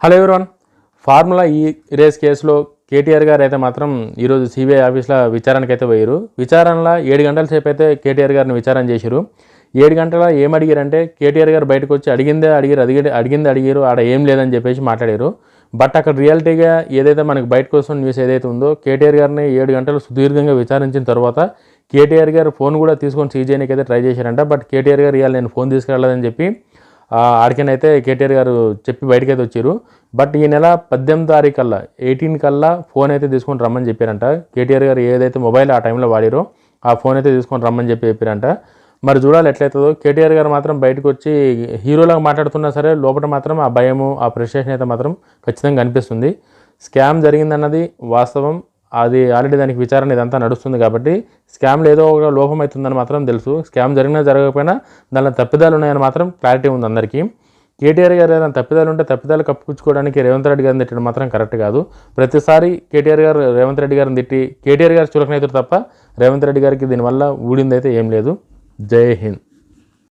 Hello everyone. Formula ఈ race కేసులో కేటీఆర్ గారు అయితే మాత్రం ఈరోజు సిబిఐ ఆఫీస్లో విచారణకు అయితే పోయారు. విచారణలో 7 గంటల సేపు అయితే కేటీఆర్ గారిని విచారణ చేశారు. 7 గంటల ఏమడిగారంటే కేటీఆర్ గారు బయటకు వచ్చి అడిగిందే అడిగారు ఆడ ఏం లేదని చెప్పేసి మాట్లాడారు. బట్ అక్కడ రియాలిటీగా ఏదైతే మనకు బయటకు వస్తున్న న్యూస్ ఏదైతే ఉందో కేటీఆర్ గారిని 7 గంటలు సుదీర్ఘంగా విచారించిన తర్వాత కేటీఆర్ గారు ఫోన్ కూడా తీసుకొని సీజ్ చేయడానికి అయితే ట్రై చేశారంట. బట్ కేటీఆర్ గారు ఇవాళ నేను ఫోన్ తీసుకెళ్ళలేదని చెప్పి ఆడికనైతే కేటీఆర్ గారు చెప్పి బయటకైతే వచ్చారు. బట్ ఈ నెల 18 తారీఖు కల్లా 18 కల్లా ఫోన్ అయితే తీసుకొని రమ్మని చెప్పారంట. కేటీఆర్ గారు ఏదైతే మొబైల్ ఆ టైంలో వాడారో ఆ ఫోన్ అయితే తీసుకొని రమ్మని చెప్పారంట. మరి చూడాలి ఎట్లయితుందో. కేటీఆర్ గారు మాత్రం బయటకు వచ్చి హీరోలాగా మాట్లాడుతున్నా సరే లోపల మాత్రం ఆ భయము ఆ ఫ్రస్ట్రేషన్ అయితే మాత్రం ఖచ్చితంగా కనిపిస్తుంది. స్కామ్ జరిగిందన్నది వాస్తవం. అది ఆల్రెడీ దానికి విచారణ ఇదంతా నడుస్తుంది కాబట్టి స్కామ్లో ఏదో ఒక లోపం అవుతుందని మాత్రం తెలుసు. స్కామ్ జరిగినా జరగకపోయినా దానిలో తప్పిదాలు ఉన్నాయని మాత్రం క్లారిటీ ఉంది అందరికీ. కేటీఆర్ గారు ఏదైనా తప్పిదాలు ఉంటే తప్పిదాలు కప్పుపుచ్చుకోవడానికి రేవంత్ రెడ్డి గారిని తిట్టడం మాత్రం కరెక్ట్ కాదు. ప్రతిసారి కేటీఆర్ గారు రేవంత్ రెడ్డి గారిని తిట్టి కేటీఆర్ గారు చులకనైతురు తప్ప రేవంత్ రెడ్డి గారికి దీనివల్ల ఊడిందైతే ఏం లేదు. జై హింద్.